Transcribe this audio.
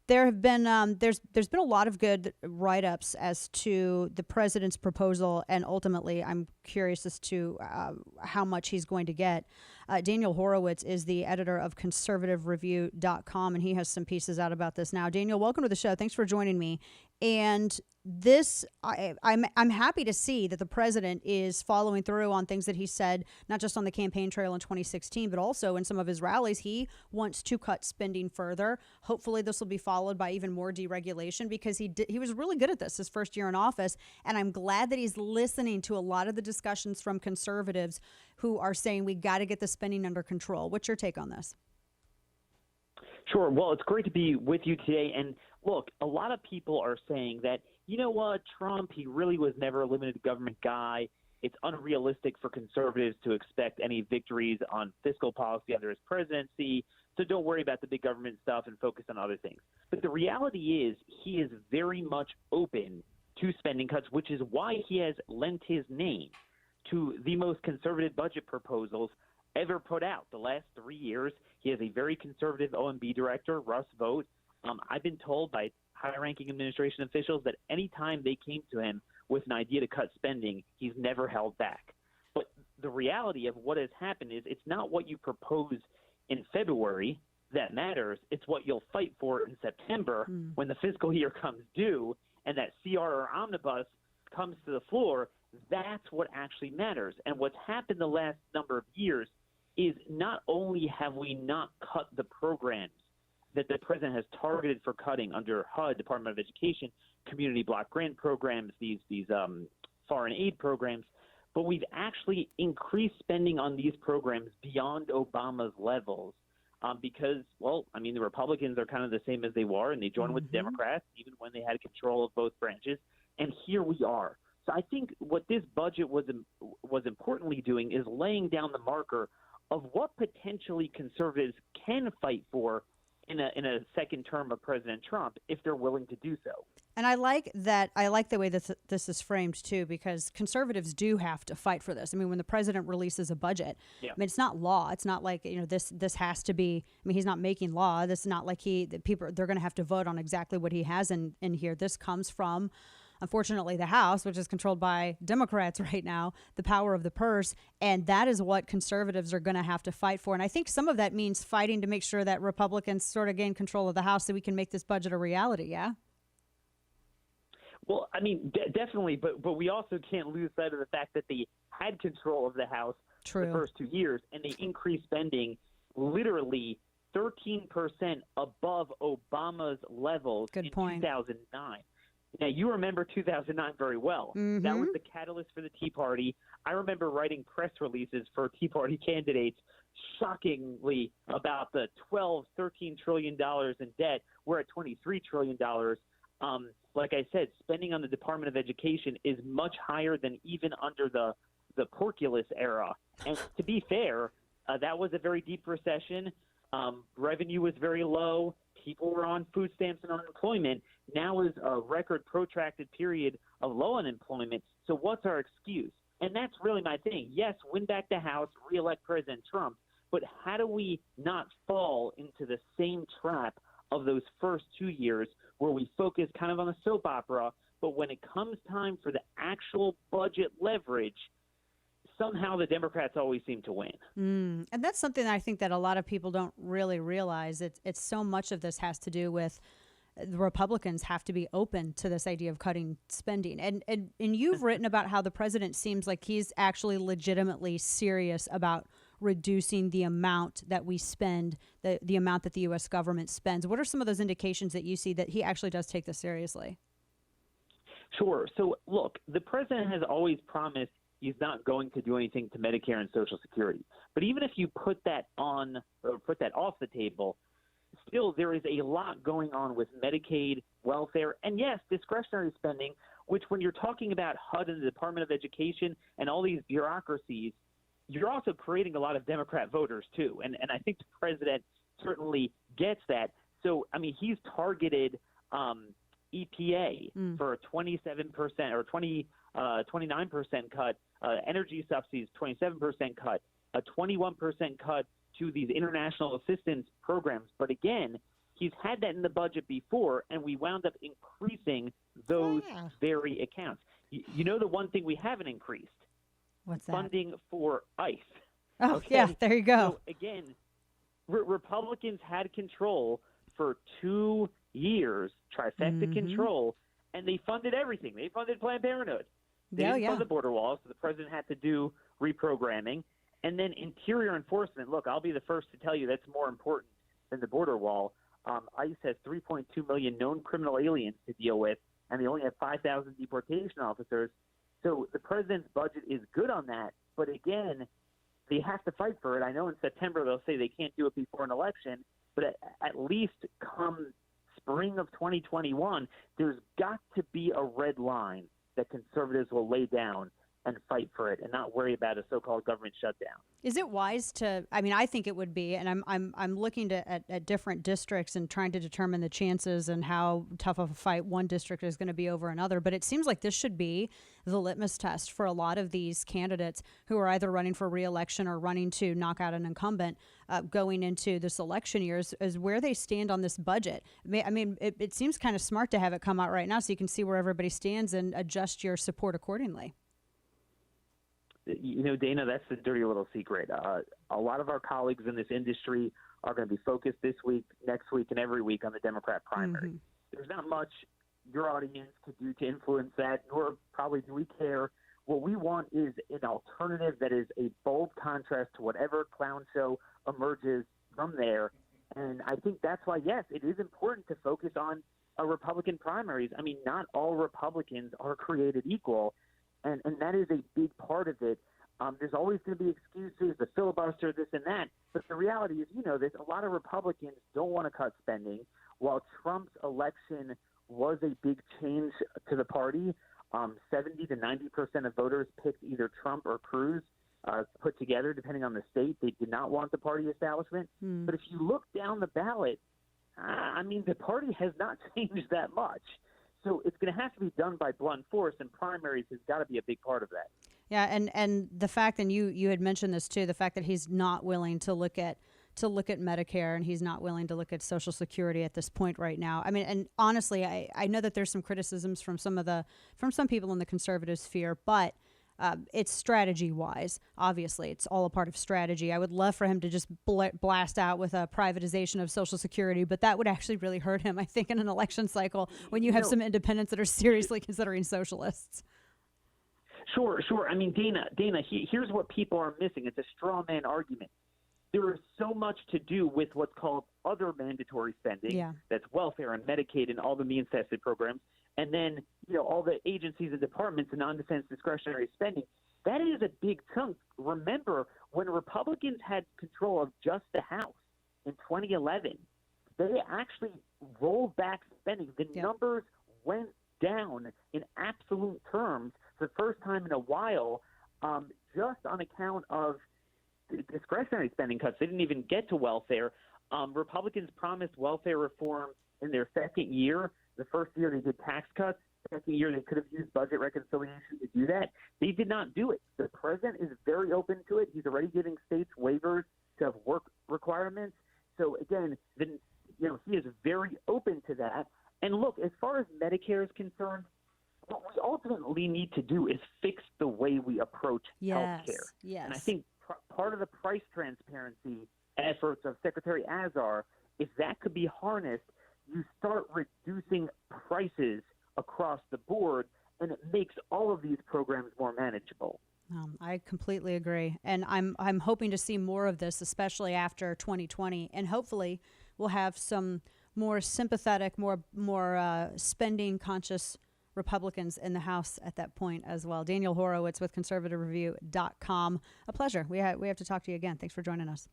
There have been there's been a lot of good write-ups as to the president's proposal, and ultimately, I'm curious as to how much he's going to get. Daniel Horowitz is the editor of conservativereview.com, and he has some pieces out about this now. Daniel, welcome to the show. Thanks for joining me. And I'm happy to see that the president is following through on things that he said, not just on the campaign trail in 2016, but also in some of his rallies. He wants to cut spending further. Hopefully, this will be followed by even more deregulation, because he was really good at this his first year in office. And I'm glad that he's listening to a lot of the discussions from conservatives who are saying we got to get the spending under control. What's your take on this? Sure. Well, it's great to be with you today. And look, a lot of people are saying that, you know what, Trump, he really was never a limited government guy. It's unrealistic for conservatives to expect any victories on fiscal policy under his presidency. So don't worry about the big government stuff and focus on other things. But the reality is he is very much open to spending cuts, which is why he has lent his name to the most conservative budget proposals ever put out. The last 3 years, he has a very conservative OMB director, Russ Vought. I've been told by high-ranking administration officials that any time they came to him with an idea to cut spending, he's never held back. But the reality of what has happened is it's not what you propose in February that matters. It's what you'll fight for in September when the fiscal year comes due and that CR or omnibus comes to the floor. That's what actually matters. And what's happened the last number of years is not only have we not cut the programs that the president has targeted for cutting under HUD, Department of Education, community block grant programs, these foreign aid programs, but we've actually increased spending on these programs beyond Obama's levels because, well, I mean, the Republicans are kind of the same as they were, and they joined with the Democrats even when they had control of both branches. And here we are. So I think what this budget was importantly doing is laying down the marker of what potentially conservatives can fight for in a second term of President Trump if they're willing to do so. And I like that. I like the way this is framed too, because conservatives do have to fight for this. I mean, when the president releases a budget, I mean, it's not law. It's not like, this has to be. I mean, he's not making law. This is not like they're going to have to vote on exactly what he has in here. This comes from, unfortunately, the House, which is controlled by Democrats right now, the power of the purse. And that is what conservatives are going to have to fight for. And I think some of that means fighting to make sure that Republicans sort of gain control of the House so we can make this budget a reality. Yeah. Well, I mean, definitely. But we also can't lose sight of the fact that they had control of the House the first 2 years, and they increased spending literally 13% above Obama's levels in 2009. Now, you remember 2009 very well. That was the catalyst for the Tea Party. I remember writing press releases for Tea Party candidates shockingly about the $13 trillion in debt. We're at $23 trillion. Like I said, spending on the Department of Education is much higher than even under the Porculus era. And to be fair, that was a very deep recession. Revenue was very low. People were on food stamps and unemployment. Now is a record protracted period of low unemployment. So what's our excuse? And that's really my thing. Yes, win back the House, reelect President Trump, but how do we not fall into the same trap of those first 2 years where we focus kind of on a soap opera, but when it comes time for the actual budget leverage, somehow the Democrats always seem to win. And that's something that I think that a lot of people don't really realize. It's so much of this has to do with the Republicans have to be open to this idea of cutting spending. And you've written about how the president seems like he's actually legitimately serious about reducing the amount that we spend, the amount that the U.S. government spends. What are some of those indications that you see that he actually does take this seriously? Sure. So, look, the president has always promised he's not going to do anything to Medicare and Social Security. But even if you put that on or put that off the table, still there is a lot going on with Medicaid, welfare, and yes, discretionary spending, which when you're talking about HUD and the Department of Education and all these bureaucracies, you're also creating a lot of Democrat voters too. And I think the president certainly gets that. So, I mean, he's targeted EPA for a 27% or 29% cut, energy subsidies, 27% cut, a 21% cut to these international assistance programs. But again, he's had that in the budget before, and we wound up increasing those very accounts. You know the one thing we haven't increased? What's that? Funding for ICE. Oh, okay? yeah, there you go. So, again, Republicans had control for 2 years, trifecta control, and they funded everything. They funded Planned Parenthood. They didn't fund the border wall, so the president had to do reprogramming. And then interior enforcement. Look, I'll be the first to tell you that's more important than the border wall. ICE has 3.2 million known criminal aliens to deal with, and they only have 5,000 deportation officers. So the president's budget is good on that. But again, they have to fight for it. I know in September they'll say they can't do it before an election, but at least come spring of 2021, there's got to be a red line that conservatives will lay down and fight for it and not worry about a so-called government shutdown. Is it wise to, I mean, I think it would be, and I'm looking at different districts and trying to determine the chances and how tough of a fight one district is going to be over another. But it seems like this should be the litmus test for a lot of these candidates who are either running for re-election or running to knock out an incumbent going into this election year is where they stand on this budget. I mean, it seems kind of smart to have it come out right now so you can see where everybody stands and adjust your support accordingly. You know, Dana, that's the dirty little secret. A lot of our colleagues in this industry are going to be focused this week, next week, and every week on the Democrat primary. There's not much your audience could do to influence that, nor probably do we care. What we want is an alternative that is a bold contrast to whatever clown show emerges from there. And I think that's why, yes, it is important to focus on Republican primaries. I mean, not all Republicans are created equal. And that is a big part of it. There's always going to be excuses, the filibuster, this and that. But the reality is, you know this, a lot of Republicans don't want to cut spending. While Trump's election was a big change to the party, 70 to 90% of voters picked either Trump or Cruz put together, depending on the state. They did not want the party establishment. But if you look down the ballot, I mean, the party has not changed that much. So it's going to have to be done by blunt force, and primaries has got to be a big part of that. Yeah, and the fact, and you had mentioned this too, the fact that he's not willing to look at Medicare and he's not willing to look at Social Security at this point right now. I mean, and honestly, I know that there's some criticisms from some people in the conservative sphere, but it's strategy-wise. Obviously, it's all a part of strategy. I would love for him to just blast out with a privatization of Social Security, but that would actually really hurt him, I think, in an election cycle when you have some independents that are seriously considering socialists. Sure. I mean, Dana, here's what people are missing. It's a straw man argument. There is so much to do with what's called other mandatory spending. Yeah. That's welfare and Medicaid and all the means-tested programs. And then, you know, all the agencies and departments and non-defense discretionary spending. That is a big chunk. Remember, when Republicans had control of just the House in 2011, they actually rolled back spending. The numbers went down in absolute terms for the first time in a while, just on account of discretionary spending cuts. They didn't even get to welfare. Republicans promised welfare reform in their second year. The first year they did tax cuts. The second year they could have used budget reconciliation to do that. They did not do it. The president is very open to it. He's already giving states waivers to have work requirements. So again, he is very open to that. And look, as far as Medicare is concerned, what we ultimately need to do is fix the way we approach healthcare. Yes. And I think part of the price transparency efforts of Secretary Azar, if that could be harnessed, you start reducing prices across the board, and it makes all of these programs more manageable. I completely agree, and I'm hoping to see more of this, especially after 2020, and hopefully we'll have some more sympathetic, more spending conscious Republicans in the House at that point as well. Daniel Horowitz with conservativereview.com. A pleasure. We have to talk to you again. Thanks for joining us.